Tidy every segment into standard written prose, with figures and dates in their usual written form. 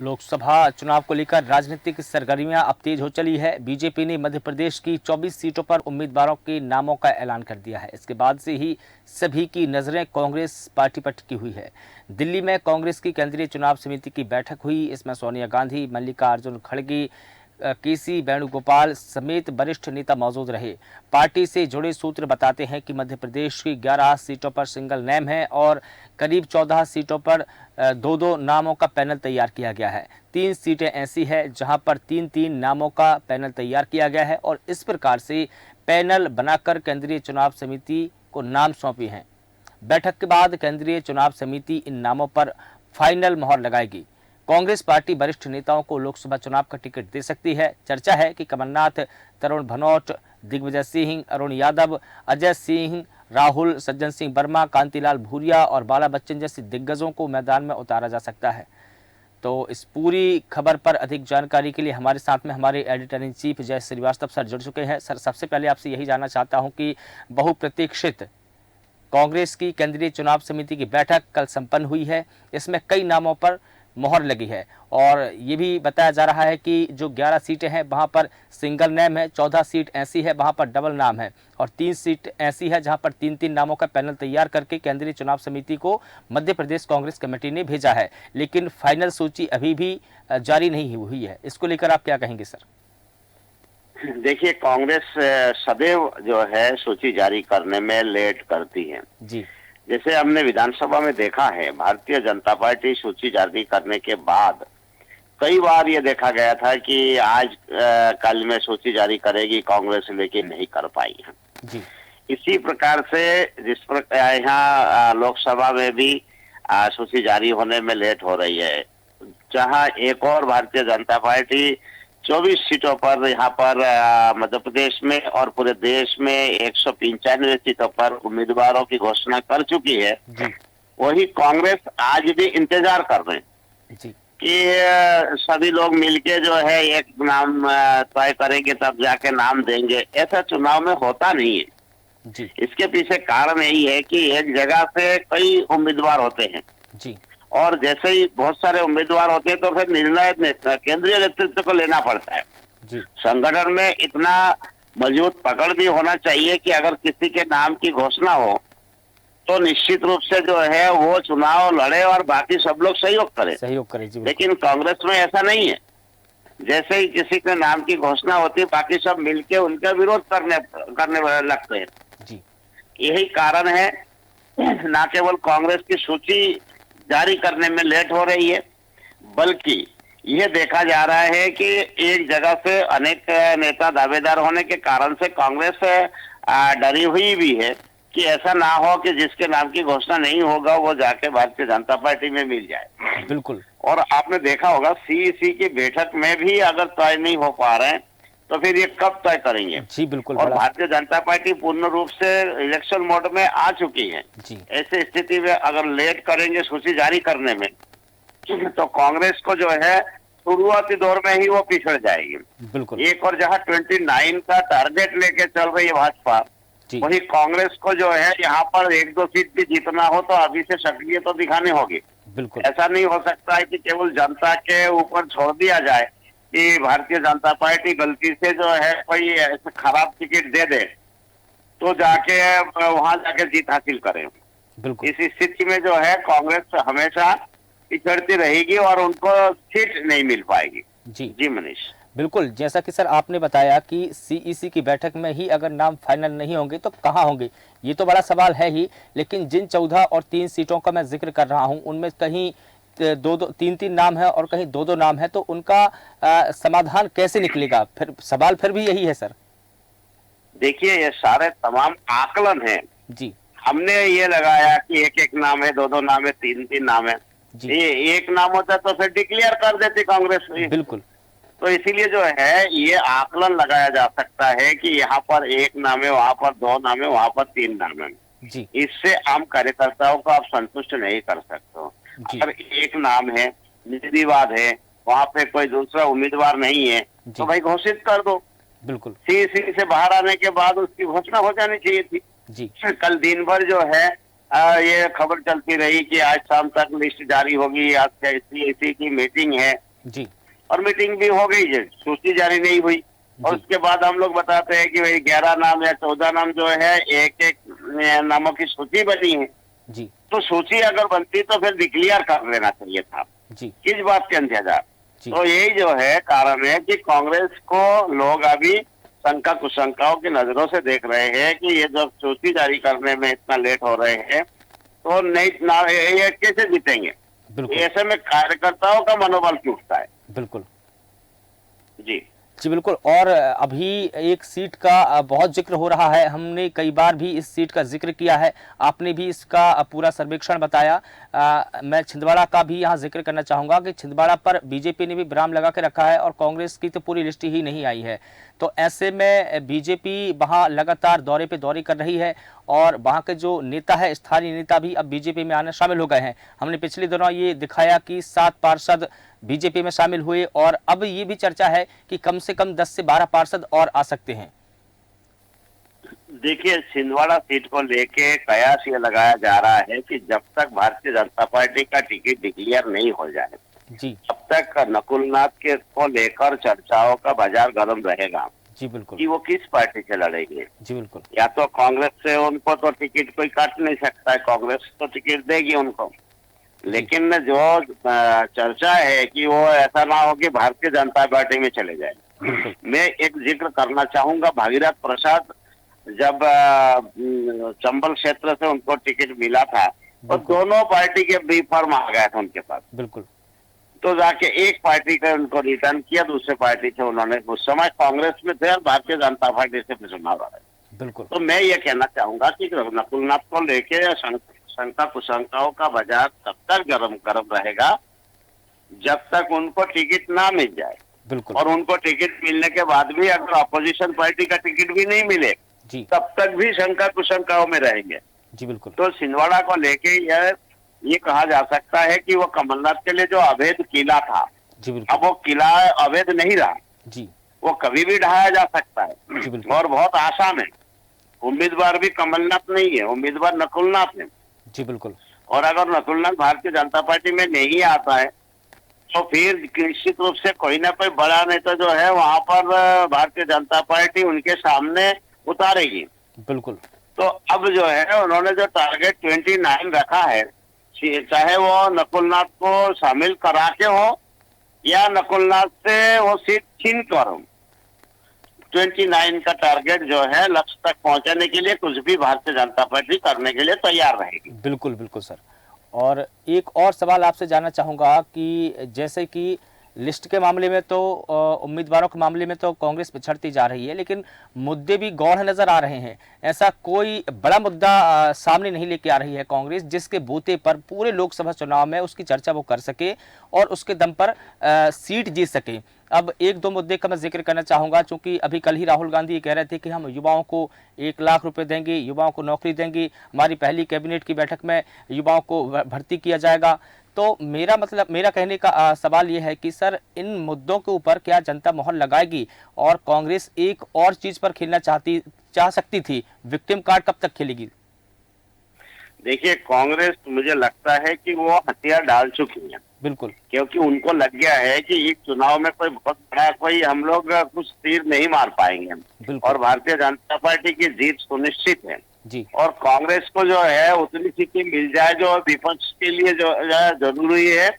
लोकसभा चुनाव को लेकर राजनीतिक सरगर्मियां अब तेज हो चली है। बीजेपी ने मध्य प्रदेश की 24 सीटों पर उम्मीदवारों के नामों का ऐलान कर दिया है। इसके बाद से ही सभी की नजरें कांग्रेस पार्टी पर टिकी हुई है। दिल्ली में कांग्रेस की केंद्रीय चुनाव समिति की बैठक हुई। इसमें सोनिया गांधी, मल्लिकार्जुन खड़गे, केसी वेणुगोपाल समेत वरिष्ठ नेता मौजूद रहे। पार्टी से जुड़े सूत्र बताते हैं कि मध्य प्रदेश की 11 सीटों पर सिंगल नेम है और करीब 14 सीटों पर दो दो नामों का पैनल तैयार किया गया है। 3 सीटें ऐसी है जहां पर 3-3 नामों का पैनल तैयार किया गया है और इस प्रकार से पैनल बनाकर केंद्रीय चुनाव समिति को नाम सौंपे हैं। बैठक के बाद केंद्रीय चुनाव समिति इन नामों पर फाइनल मोहर लगाएगी। कांग्रेस पार्टी वरिष्ठ नेताओं को लोकसभा चुनाव का टिकट दे सकती है। चर्चा है कि कमलनाथ, तरुण भनोट, दिग्विजय सिंह, अरुण यादव, अजय सिंह, राहुल, सज्जन सिंह वर्मा, कांतिलाल भूरिया और बाला बच्चन जैसे दिग्गजों को मैदान में उतारा जा सकता है। तो इस पूरी खबर पर अधिक जानकारी के लिए हमारे साथ में हमारे एडिटर इन चीफ जय श्रीवास्तव सर जुड़ चुके हैं। सर, सबसे पहले आपसे यही जानना चाहता हूं कि बहुप्रतीक्षित कांग्रेस की केंद्रीय चुनाव समिति की बैठक कल संपन्न हुई है। इसमें कई नामों पर मोहर लगी है और ये भी बताया जा रहा है कि जो 11 सीटें हैं वहां पर सिंगल नेम है, 14 सीट ऐसी है वहां पर डबल नाम है और 3 सीट ऐसी है जहां पर 3-3 नामों का पैनल तैयार करके केंद्रीय चुनाव समिति को मध्य प्रदेश कांग्रेस कमेटी ने भेजा है। लेकिन फाइनल सूची अभी भी जारी नहीं हुई है। इसको लेकर आप क्या कहेंगे सर? देखिए, कांग्रेस सदैव जो है सूची जारी करने में लेट करती है जी। जैसे हमने विधानसभा में देखा है, भारतीय जनता पार्टी सूची जारी करने के बाद कई बार ये देखा गया था कि आज कल में सूची जारी करेगी कांग्रेस, लेकिन नहीं कर पाई है जी। इसी प्रकार से जिस प्रकार यहाँ लोकसभा में भी सूची जारी होने में लेट हो रही है, जहां एक और भारतीय जनता पार्टी 24 सीटों पर यहाँ पर मध्य प्रदेश में और पूरे देश में 195 सीटों पर उम्मीदवारों की घोषणा कर चुकी है जी। वही कांग्रेस आज भी इंतजार कर रहे हैं जी। कि सभी लोग मिलके जो है एक नाम तय करेंगे, तब जाके नाम देंगे। ऐसा चुनाव में होता नहीं है जी। इसके पीछे कारण यही है कि एक जगह से कई उम्मीदवार होते हैं जी। और जैसे ही बहुत सारे उम्मीदवार होते हैं तो फिर निर्णय केंद्रीय नेतृत्व को लेना पड़ता है जी। संगठन में इतना मजबूत पकड़ भी होना चाहिए कि अगर किसी के नाम की घोषणा हो तो निश्चित रूप से जो है वो चुनाव लड़े और बाकी सब लोग सहयोग करें जी। लेकिन कांग्रेस में ऐसा नहीं है। जैसे ही किसी के नाम की घोषणा होती है बाकी सब मिलके उनका विरोध करने लगते हैं जी। यही कारण है न केवल कांग्रेस की सूची जारी करने में लेट हो रही है, बल्कि यह देखा जा रहा है कि एक जगह से अनेक नेता दावेदार होने के कारण से कांग्रेस डरी हुई भी है कि ऐसा ना हो कि जिसके नाम की घोषणा नहीं होगा वो जाके भारतीय जनता पार्टी में मिल जाए। बिल्कुल। और आपने देखा होगा सीईसी की बैठक में भी अगर तय नहीं हो पा रहे हैं तो फिर ये कब तय करेंगे? जी बिल्कुल। और भारतीय जनता पार्टी पूर्ण रूप से इलेक्शन मोड में आ चुकी है जी। ऐसी स्थिति में अगर लेट करेंगे सूची जारी करने में तो कांग्रेस को जो है शुरुआती दौर में ही वो पिछड़ जाएगी। बिल्कुल। एक और जहां 29 का टारगेट लेके चल रही है भाजपा, वही कांग्रेस को जो है यहाँ पर 1-2 सीट भी जीतना हो तो अभी से सक्रिय तो दिखानी होगी। बिल्कुल। ऐसा नहीं हो सकता है कि केवल जनता के ऊपर छोड़ दिया जाए कि भारतीय जनता पार्टी गलती से जो है कोई ऐसे खराब टिकट दे दे तो जाके वहां जाके जीत हासिल करें। बिल्कुल। इस स्थिति में जो है कांग्रेस हमेशा पिछड़ती रहेगी और उनको सीट नहीं मिल पाएगी। जी मनीष। बिल्कुल, जैसा कि सर आपने बताया कि सीईसी की बैठक में ही अगर नाम फाइनल नहीं होंगे तो कहाँ होंगे, ये तो बड़ा सवाल है ही। लेकिन जिन 14 और 3 सीटों का मैं जिक्र कर रहा हूँ उनमें कहीं 2-3 नाम है और कहीं 2-2 नाम है, तो उनका समाधान कैसे निकलेगा? फिर सवाल फिर भी यही है सर। देखिए, ये सारे तमाम आकलन है जी। हमने ये लगाया कि एक नाम है, 2-2 नाम है, 3-3 नाम है। ये एक नाम होता तो फिर डिक्लेयर कर देती कांग्रेस। बिल्कुल। तो इसीलिए जो है ये आकलन लगाया जा सकता है कि यहाँ पर एक नाम है, वहां पर 2 नाम है, वहां पर 3 नाम है जी। इससे आम कार्यकर्ताओं को आप संतुष्ट नहीं कर सकते हो। अगर एक नाम है, निर्विवाद है, वहां पे कोई दूसरा उम्मीदवार नहीं है तो भाई घोषित कर दो। बिल्कुल। सीईसी से बाहर आने के बाद उसकी घोषणा हो जानी चाहिए थी जी। कल दिन भर जो है ये खबर चलती रही कि आज शाम तक लिस्ट जारी होगी, आज सीईसी की मीटिंग है, जी। और मीटिंग भी हो गई है, सूची जारी नहीं हुई। और जी। उसके बाद हम लोग बताते हैं कि भाई 11 नाम या 14 नाम जो है एक एक नामों की सूची बनी है। जी। तो सूची अगर बनती तो फिर डिक्लेयर कर देना चाहिए था। जी। किस बात के इंतजार? जी। तो यही जो है कारण है कि कांग्रेस को लोग अभी शंका कुशंकाओं की नजरों से देख रहे हैं कि ये जब सूची जारी करने में इतना लेट हो रहे हैं तो नहीं ना ये कैसे जीतेंगे? बिल्कुल। ऐसे में कार्यकर्ताओं का मनोबल टूटता है। बिल्कुल। जी। जी बिल्कुल। और अभी एक सीट का बहुत जिक्र हो रहा है, हमने कई बार भी इस सीट का जिक्र किया है, आपने भी इसका पूरा सर्वेक्षण बताया। मैं छिंदवाड़ा का भी यहाँ जिक्र करना चाहूँगा कि छिंदवाड़ा पर बीजेपी ने भी विराम लगा के रखा है और कांग्रेस की तो पूरी लिस्ट ही नहीं आई है। तो ऐसे में बीजेपी वहाँ लगातार दौरे पे दौरे कर रही है और वहाँ के जो नेता है, स्थानीय नेता भी अब बीजेपी में आना शामिल हो गए हैं। हमने पिछले दिनों ये दिखाया कि 7 पार्षद बीजेपी में शामिल हुए और अब ये भी चर्चा है कि कम से कम 10 से 12 पार्षद और आ सकते हैं। देखिए, छिंदवाड़ा सीट को लेके कयास ये लगाया जा रहा है कि जब तक भारतीय जनता पार्टी का टिकट डिक्लेयर नहीं हो जाए जी। तब तक नकुलनाथ के को लेकर चर्चाओं का बाजार गर्म रहेगा जी बिल्कुल। कि वो किस पार्टी से लड़ेंगे। जी बिल्कुल। या तो कांग्रेस से उनको तो टिकट कोई काट नहीं सकता है, कांग्रेस तो टिकट देगी उनको। लेकिन जो चर्चा है कि वो ऐसा ना हो कि भारतीय जनता पार्टी में चले जाए। बिल्कुल। मैं एक जिक्र करना चाहूंगा, भागीरथ प्रसाद जब चंबल क्षेत्र से उनको टिकट मिला था तो बिल्कुल। दोनों पार्टी के बी फॉर्म आ गया था उनके पास। बिल्कुल। तो जाके एक पार्टी का उनको रिटर्न किया, दूसरे पार्टी से उन्होंने उस समय कांग्रेस में थे और भारतीय जनता पार्टी से चुनाव लड़े। बिल्कुल। तो मैं ये कहना चाहूंगा कि नकुलनाथ को लेके शंका कुशंकाओं का बाजार तब तक गर्म रहेगा जब तक उनको टिकट ना मिल जाए। बिल्कुल। और उनको टिकट मिलने के बाद भी अगर अपोजिशन पार्टी का टिकट भी नहीं मिले जी। तब तक भी शंका कुशंकाओं में रहेंगे। जी बिल्कुल। तो छिंदवाड़ा को लेके ये कहा जा सकता है कि वो कमलनाथ के लिए जो अवैध किला था, जी बिल्कुल। अब वो किला अवैध नहीं रहा, जी। वो कभी भी ढहाया जा सकता जी है बिल्कुल। और बहुत आसान है। उम्मीदवार भी कमलनाथ नहीं है, उम्मीदवार नकुलनाथ है। जी बिल्कुल। और अगर नकुलनाथ भारतीय जनता पार्टी में नहीं आता है तो फिर निश्चित रूप से कोई ना कोई बड़ा नेता जो है वहां पर भारतीय जनता पार्टी उनके सामने उतारेगी। बिल्कुल। तो अब जो है उन्होंने जो टारगेट 29 रखा है, चाहे वो नकुलनाथ को शामिल करा के हो या नकुलनाथ से वो सीट छीन कर हो, 29 का टारगेट जो है लक्ष्य तक पहुंचने के लिए कुछ भी भारतीय जनता पार्टी करने के लिए तैयार रहेगी। बिल्कुल। बिल्कुल सर। और एक और सवाल आपसे जानना चाहूँगा कि जैसे कि लिस्ट के मामले में तो उम्मीदवारों के मामले में तो कांग्रेस पिछड़ती जा रही है, लेकिन मुद्दे भी गौण नजर आ रहे हैं। ऐसा कोई बड़ा मुद्दा सामने नहीं लेके आ रही है कांग्रेस जिसके बूते पर पूरे लोकसभा चुनाव में उसकी चर्चा वो कर सके और उसके दम पर सीट जीत सके। अब एक दो मुद्दे का मैं जिक्र करना चाहूँगा, चूंकि अभी कल ही राहुल गांधी ये कह रहे थे कि हम युवाओं को 1 लाख रुपए देंगे, युवाओं को नौकरी देंगे, हमारी पहली कैबिनेट की बैठक में युवाओं को भर्ती किया जाएगा। तो मेरा कहने का सवाल ये है कि सर इन मुद्दों के ऊपर क्या जनता मोहर लगाएगी और कांग्रेस एक और चीज पर खेलना चाह सकती थी, विक्टिम कार्ड कब तक खेलेगी? देखिए, कांग्रेस मुझे लगता है कि वो हथियार डाल चुकी है। बिल्कुल। क्योंकि उनको लग गया है कि इस चुनाव में कोई बहुत बड़ा कोई हम लोग कुछ तीर नहीं मार पाएंगे और भारतीय जनता पार्टी की जीत सुनिश्चित है। जी। और कांग्रेस को जो है उतनी सीटें मिल जाए जो विपक्ष के लिए जो जरूरी है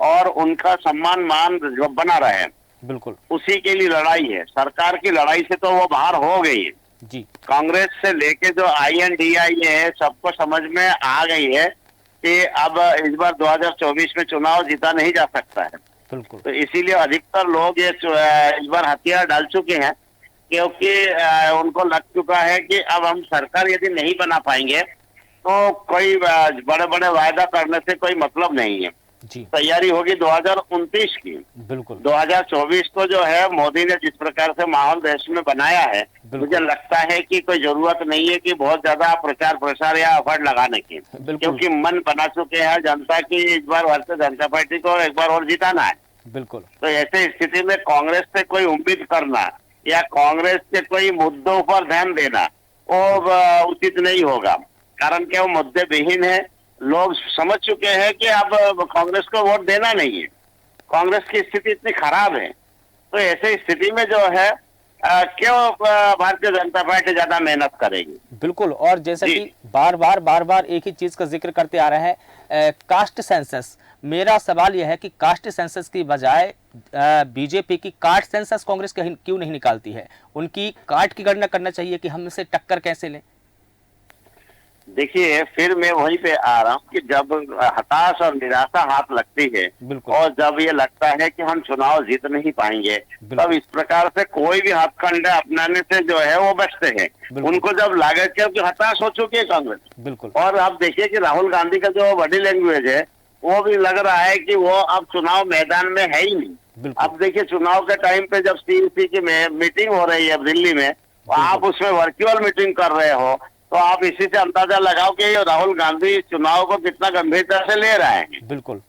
और उनका सम्मान मान जो बना रहे, बिल्कुल उसी के लिए लड़ाई है। सरकार की लड़ाई से तो वो बाहर हो गई है। जी। कांग्रेस से लेके जो INDI है सबको समझ में आ गई है कि अब इस बार 2024 में चुनाव जीता नहीं जा सकता है। बिल्कुल। तो इसीलिए अधिकतर लोग ये इस बार हथियार डाल चुके हैं, क्योंकि उनको लग चुका है कि अब हम सरकार यदि नहीं बना पाएंगे तो कोई बड़े बड़े वायदा करने से कोई मतलब नहीं है। जी। तैयारी होगी 2029 की। बिल्कुल। 2024 को जो है मोदी ने जिस प्रकार से माहौल देश में बनाया है, मुझे लगता है कि कोई जरूरत नहीं है कि बहुत ज्यादा प्रचार प्रसार या एफर्ट लगाने की, क्योंकि मन बना चुके हैं जनता की इस बार भारतीय जनता पार्टी को एक बार और जिताना है। बिल्कुल। तो ऐसे स्थिति में कांग्रेस से कोई उम्मीद करना या कांग्रेस के कोई मुद्दों पर ध्यान देना वो उचित नहीं होगा, कारण कि वो मुद्दे विहीन है। लोग समझ चुके हैं कि अब कांग्रेस को वोट देना नहीं है। कांग्रेस की स्थिति इतनी खराब है, तो ऐसे स्थिति में जो है क्यों भारतीय जनता पार्टी ज्यादा मेहनत करेगी। बिल्कुल। और जैसा जी। कि बार बार एक ही चीज का जिक्र करते आ रहे हैं, कास्ट सेंसस। मेरा सवाल यह है कि कास्ट सेंसस की बजाय बीजेपी की कास्ट सेंसस कांग्रेस क्यों नहीं निकालती है? उनकी काट की गणना करना चाहिए कि हम इसे टक्कर कैसे लें। देखिए, फिर मैं वहीं पे आ रहा हूँ कि जब हताश और निराशा हाथ लगती है बिल्कुल। और जब ये लगता है कि हम चुनाव जीत नहीं पाएंगे, बिल्कुल। तब इस प्रकार से कोई भी हथकंडा अपनाने से जो है वो बचते हैं। बिल्कुल। उनको जब लागे कि हताश हो चुकी है कांग्रेस, बिल्कुल। और आप देखिए कि राहुल गांधी का जो बॉडी लैंग्वेज है, वो भी लग रहा है कि वो अब चुनाव मैदान में है ही नहीं। बिल्कुल। अब देखिए, चुनाव के टाइम पे जब सीईसी की मीटिंग हो रही है दिल्ली में, आप उसमें वर्चुअल मीटिंग कर रहे हो, तो आप इसी से अंदाजा लगाओ कि ये राहुल गांधी चुनाव को कितना गंभीरता से ले रहे हैं। बिल्कुल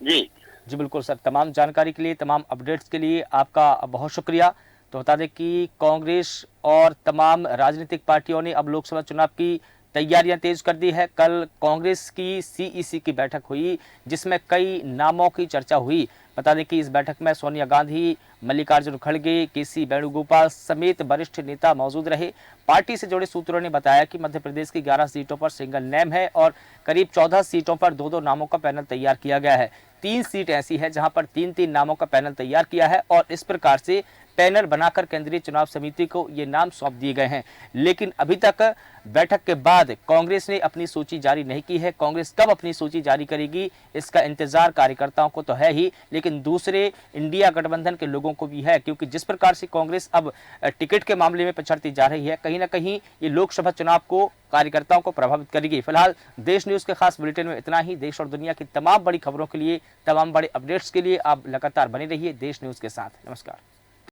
जी। जी बिल्कुल सर, तमाम जानकारी के लिए, तमाम अपडेट्स के लिए आपका बहुत शुक्रिया। तो बता दें कि कांग्रेस और तमाम राजनीतिक पार्टियों ने अब लोकसभा चुनाव की तैयारियां तेज कर दी है। कल कांग्रेस की सीईसी की बैठक हुई जिसमें कई नामों की चर्चा हुई। बता दें कि इस बैठक में सोनिया गांधी, मल्लिकार्जुन खड़गे, केसी वेणुगोपाल समेत वरिष्ठ नेता मौजूद रहे। पार्टी से जुड़े सूत्रों ने बताया कि मध्य प्रदेश की 11 सीटों पर सिंगल नेम है और करीब 14 सीटों पर 2-2 नामों का पैनल तैयार किया गया है। 3 सीट ऐसी है जहां पर 3-3 नामों का पैनल तैयार किया है और इस प्रकार से पैनल बनाकर केंद्रीय चुनाव समिति को ये नाम सौंप दिए गए हैं। लेकिन अभी तक बैठक के बाद कांग्रेस ने अपनी सूची जारी नहीं की है। कांग्रेस कब अपनी सूची जारी करेगी इसका इंतजार कार्यकर्ताओं को तो है ही, लेकिन दूसरे इंडिया गठबंधन के लोगों को भी है, क्योंकि जिस प्रकार से कांग्रेस अब टिकट के मामले में पछड़ती जा रही है, कहीं ना कहीं ये लोकसभा चुनाव को, कार्यकर्ताओं को प्रभावित करेगी। फिलहाल देश न्यूज के खास बुलेटिन में इतना ही। देश और दुनिया की तमाम बड़ी खबरों के लिए, तमाम बड़े अपडेट्स के लिए आप लगातार बने रहिए देश न्यूज के साथ। नमस्कार।